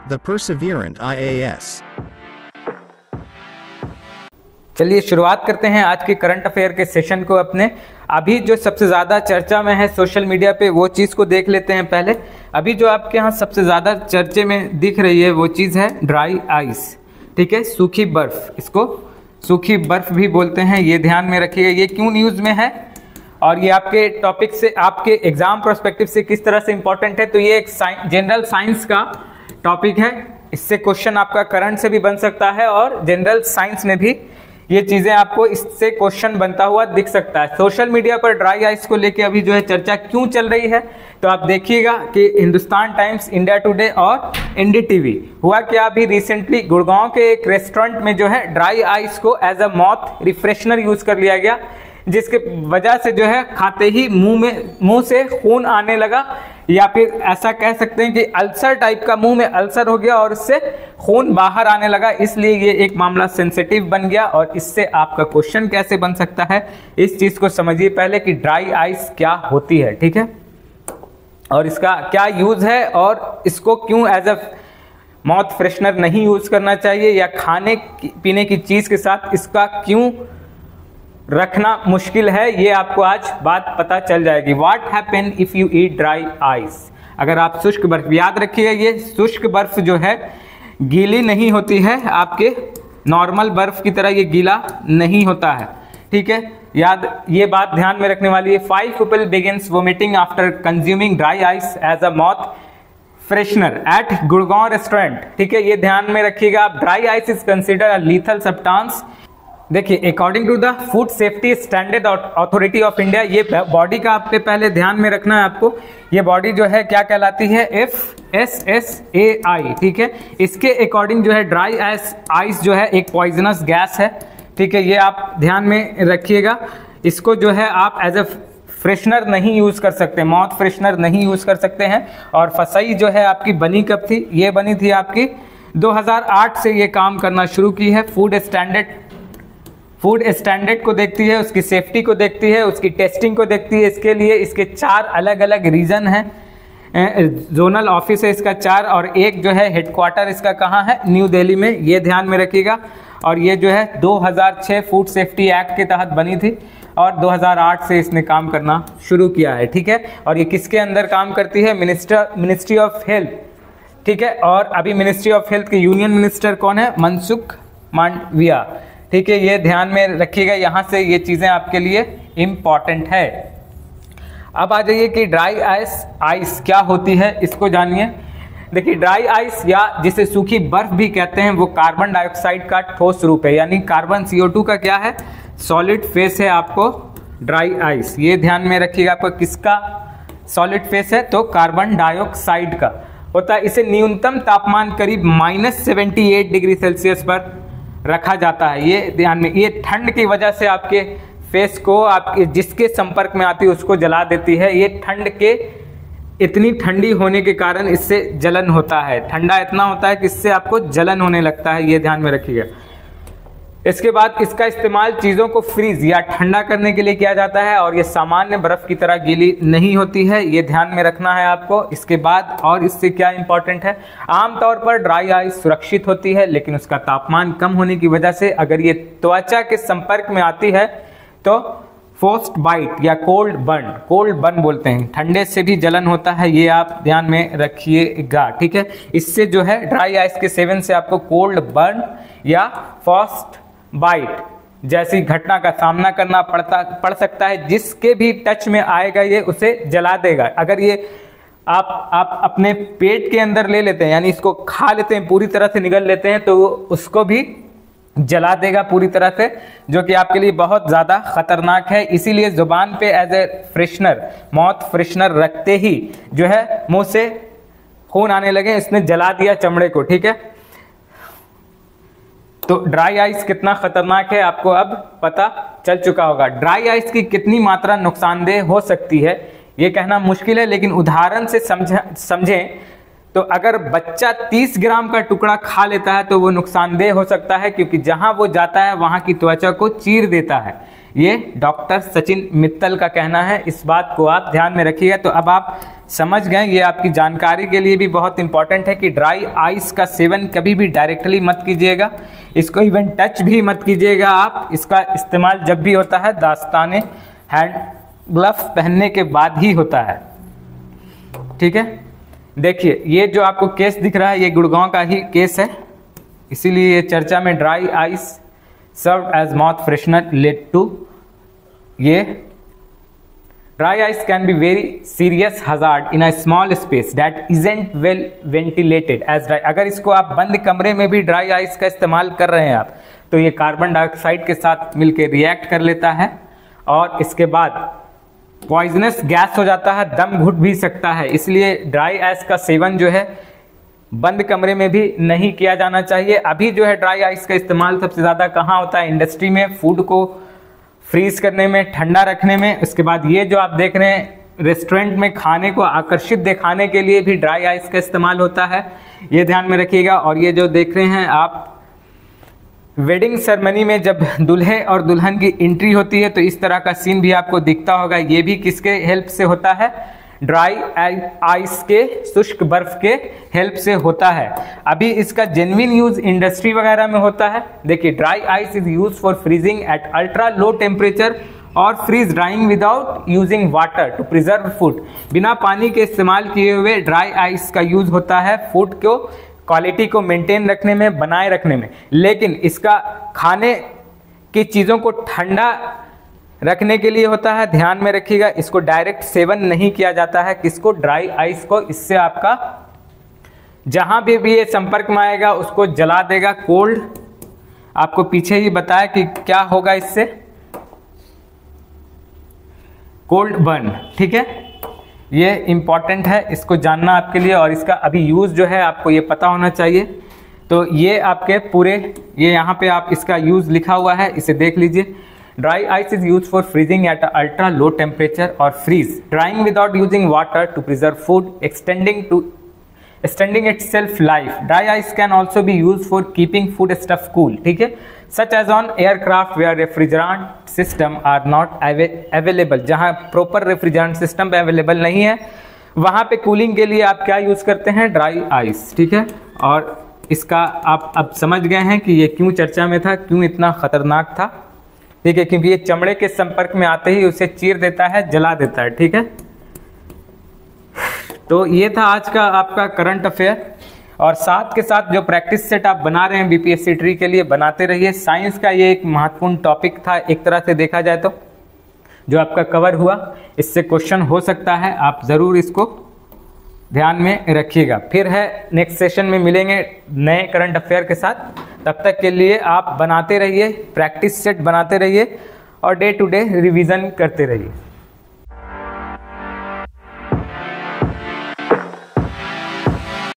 The Perseverant IAS. चलिए शुरुआत करते हैं आज के करंट अफेयर के सेशन को। अपने अभी जो सबसे ज़्यादा चर्चा में है सोशल मीडिया पे वो चीज़ को देख लेते हैं पहले। अभी जो आपके यहाँ सबसे ज़्यादा चर्चे में दिख रही है वो चीज़ है ड्राई आइस, ठीक है, सूखी बर्फ़। इसको सूखी बर्फ़ भी बोलते हैं, ये ध्यान में रखिएगा। ये क्यों न्यूज़ में है और ये आपके टॉपिक से, आपके एग्जाम प्रोस्पेक्टिव से किस तरह से इंपॉर्टेंट है, तो ये एक जनरल साइंस का टॉपिक है। इससे क्वेश्चन आपका करंट से भी बन सकता है और जनरल साइंस में भी ये चीजें आपको इससे क्वेश्चन बनता हुआ दिख सकता है। सोशल मीडिया पर ड्राई आइस को लेके अभी जो है चर्चा क्यों चल रही है, तो आप देखिएगा कि हिंदुस्तान टाइम्स, इंडिया टुडे और एनडीटीवी। हुआ क्या, अभी रिसेंटली गुड़गांव के एक रेस्टोरेंट में जो है ड्राई आइस को एज अ माउथ रिफ्रेशनर यूज कर लिया गया, जिसके वजह से जो है खाते ही मुंह से खून आने लगा, या फिर ऐसा कह सकते हैं कि अल्सर टाइप का, मुंह में अल्सर हो गया और उससे खून बाहर आने लगा। इसलिए ये एक मामला सेंसिटिव बन गया और इससे आपका क्वेश्चन कैसे बन सकता है, इस चीज को समझिए पहले कि ड्राई आइस क्या होती है, ठीक है, और इसका क्या यूज है और इसको क्यों एज अ माउथ फ्रेशनर नहीं यूज करना चाहिए, या खाने पीने की चीज के साथ इसका क्यों रखना मुश्किल है, ये आपको आज बात पता चल जाएगी। What happen if you eat dry ice. अगर आप शुष्क बर्फ, याद रखिए ये शुष्क बर्फ जो है गीली नहीं होती है, आपके नॉर्मल बर्फ की तरह ये गीला नहीं होता है, ठीक है, याद, ये बात ध्यान में रखने वाली है। 5 people begins vomiting after consuming dry ice as a mouth freshener at Gurgaon restaurant, ठीक है, ये ध्यान में रखिएगा आप। Dry ice is considered a lethal substance. देखिए, according to the Food Safety Standard Authority of India, ये बॉडी का आपके पहले ध्यान में रखना है आपको। ये बॉडी जो है क्या कहलाती है, FSSAI, ठीक है। इसके अकॉर्डिंग जो है ड्राई आइस जो है एक पॉइजनस गैस है, ठीक है, ये आप ध्यान में रखिएगा। इसको जो है आप एज ए फ्रेशनर नहीं यूज कर सकते, माउथ फ्रेशनर नहीं यूज कर सकते हैं। और फसई जो है आपकी बनी कब थी, ये बनी थी आपकी 2008 से ये काम करना शुरू की है। फूड स्टैंडर्ड को देखती है, उसकी सेफ्टी को देखती है, उसकी टेस्टिंग को देखती है। इसके लिए इसके 4 अलग अलग रीजन हैं, जोनल ऑफिस है इसका 4, और एक जो है हेडक्वार्टर इसका कहाँ है, न्यू दिल्ली में, ये ध्यान में रखिएगा। और ये जो है 2006 फूड सेफ्टी एक्ट के तहत बनी थी और 2008 से इसने काम करना शुरू किया है, ठीक है। और ये किसके अंदर काम करती है, मिनिस्ट्री ऑफ हेल्थ, ठीक है। और अभी मिनिस्ट्री ऑफ हेल्थ के यूनियन मिनिस्टर कौन है, मनसुख मांडविया, ठीक है, ये ध्यान में रखिएगा। यहाँ से ये चीज़ें आपके लिए इम्पॉर्टेंट है। अब आ जाइए कि ड्राई आइस क्या होती है, इसको जानिए। देखिए, ड्राई आइस या जिसे सूखी बर्फ भी कहते हैं, वो कार्बन डाइऑक्साइड का ठोस रूप है, यानी कार्बन CO2 का क्या है, सॉलिड फेस है आपको ड्राई आइस, ये ध्यान में रखिएगा। आपको किसका सॉलिड फेस है, तो कार्बन डाइऑक्साइड का होता है। इसे न्यूनतम तापमान करीब -78 डिग्री सेल्सियस पर रखा जाता है, ये ध्यान में। ये ठंड की वजह से आपके फेस को, आपके जिसके संपर्क में आती है उसको जला देती है। ये ठंड के, इतनी ठंडी होने के कारण इससे जलन होता है, ठंडा इतना होता है कि इससे आपको जलन होने लगता है, ये ध्यान में रखिएगा। इसके बाद इसका इस्तेमाल चीज़ों को फ्रीज या ठंडा करने के लिए किया जाता है और ये सामान्य बर्फ की तरह गीली नहीं होती है, ये ध्यान में रखना है आपको। इसके बाद और इससे क्या इंपॉर्टेंट है, आमतौर पर ड्राई आइस सुरक्षित होती है, लेकिन उसका तापमान कम होने की वजह से अगर ये त्वचा के संपर्क में आती है तो फोर्स्ड बाइट या कोल्ड बर्न बोलते हैं, ठंडे से भी जलन होता है, ये आप ध्यान में रखिएगा, ठीक है। इससे जो है ड्राई आइस के सेवन से आपको कोल्ड बर्न या फ्रॉस्ट बाइट जैसी घटना का सामना करना पड़ सकता है। जिसके भी टच में आएगा ये उसे जला देगा। अगर ये आप अपने पेट के अंदर ले लेते हैं, यानी इसको खा लेते हैं, पूरी तरह से निगल लेते हैं, तो उसको भी जला देगा पूरी तरह से, जो कि आपके लिए बहुत ज़्यादा खतरनाक है। इसीलिए जुबान पे as a freshener, mouth freshener रखते ही जो है मुंह से खून आने लगे, इसने जला दिया चमड़े को, ठीक है। तो ड्राई आइस कितना खतरनाक है आपको अब पता चल चुका होगा। ड्राई आइस की कितनी मात्रा नुकसानदेह हो सकती है ये कहना मुश्किल है, लेकिन उदाहरण से समझें तो अगर बच्चा 30 ग्राम का टुकड़ा खा लेता है तो वो नुकसानदेह हो सकता है, क्योंकि जहां वो जाता है वहां की त्वचा को चीर देता है। ये डॉक्टर सचिन मित्तल का कहना है, इस बात को आप ध्यान में रखिएगा। तो अब आप समझ गए, ये आपकी जानकारी के लिए भी बहुत इंपॉर्टेंट है कि ड्राई आइस का सेवन कभी भी डायरेक्टली मत कीजिएगा, इसको इवन टच भी मत कीजिएगा आप। इसका इस्तेमाल जब भी होता है दास्ताने हैंड ग्लव्स पहनने के बाद ही होता है, ठीक है। देखिए ये जो आपको केस दिख रहा है ये गुड़गांव का ही केस है, इसीलिए ये चर्चा में dry ice serve as mouth freshener led to. ये dry ice can be very serious hazard in a small space that isn't well ventilated as dry. अगर इसको आप बंद कमरे में भी ड्राई आइस का इस्तेमाल कर रहे हैं आप, तो ये कार्बन डाइऑक्साइड के साथ मिलकर रिएक्ट कर लेता है और इसके बाद पॉइजनस गैस हो जाता है, दम घुट भी सकता है। इसलिए ड्राई आइस का सेवन जो है बंद कमरे में भी नहीं किया जाना चाहिए। अभी जो है ड्राई आइस का इस्तेमाल सबसे ज़्यादा कहाँ होता है? इंडस्ट्री में, फूड को फ्रीज करने में, ठंडा रखने में। उसके बाद ये जो आप देख रहे हैं रेस्टोरेंट में खाने को आकर्षित दिखाने के लिए भी ड्राई आइस का इस्तेमाल होता है, ये ध्यान में रखिएगा। और ये जो देख रहे हैं आप वेडिंग सेरेमनी में जब दूल्हे और दुल्हन की एंट्री होती है तो इस तरह का सीन भी आपको दिखता होगा, ये भी किसके हेल्प से होता है? ड्राई आइस के, शुष्क बर्फ के हेल्प से होता है। अभी इसका जेन्युइन यूज इंडस्ट्री वगैरह में होता है। देखिए dry ice is use for freezing at ultra low temperature और freeze drying without using water to preserve food. बिना पानी के इस्तेमाल किए हुए ड्राई आइस का यूज होता है फूड को क्वालिटी को मेंटेन रखने में, बनाए रखने में। लेकिन इसका खाने की चीज़ों को ठंडा रखने के लिए होता है, ध्यान में रखिएगा। इसको डायरेक्ट सेवन नहीं किया जाता है, किसको? ड्राई आइस को। इससे आपका जहां भी ये संपर्क में आएगा उसको जला देगा, कोल्ड। आपको पीछे ही बताया कि क्या होगा इससे, कोल्ड बर्न, ठीक है। ये इंपॉर्टेंट है, इसको जानना आपके लिए। और इसका अभी यूज जो है आपको ये पता होना चाहिए। तो ये आपके पूरे, ये यहाँ पे आप इसका यूज लिखा हुआ है, इसे देख लीजिए। Dry ice is use for freezing at ultra low temperature और freeze drying without using water to preserve food extending its shelf life. Dry ice can also be used for keeping food stuff cool, ठीक है, such as on aircraft where refrigerant system are not available। जहाँ proper refrigerant system available नहीं है वहाँ पे cooling के लिए आप क्या यूज करते हैं? ड्राई आइस, ठीक है। और इसका आप अब समझ गए हैं कि ये क्यों चर्चा में था, क्यों इतना खतरनाक था, ठीक है, क्योंकि ये चमड़े के संपर्क में आते ही उसे चीर देता है, जला देता है, ठीक है। तो ये था आज का आपका करंट अफेयर। और साथ के साथ जो प्रैक्टिस सेट आप बना रहे हैं बीपीएससी ट्री के लिए, बनाते रहिए। साइंस का ये एक महत्वपूर्ण टॉपिक था एक तरह से देखा जाए तो, जो आपका कवर हुआ। इससे क्वेश्चन हो सकता है, आप ज़रूर इसको ध्यान में रखिएगा। फिर है नेक्स्ट सेशन में मिलेंगे नए करंट अफेयर के साथ। तब तक के लिए आप बनाते रहिए, प्रैक्टिस सेट बनाते रहिए और डे टू डे रिवीजन करते रहिए।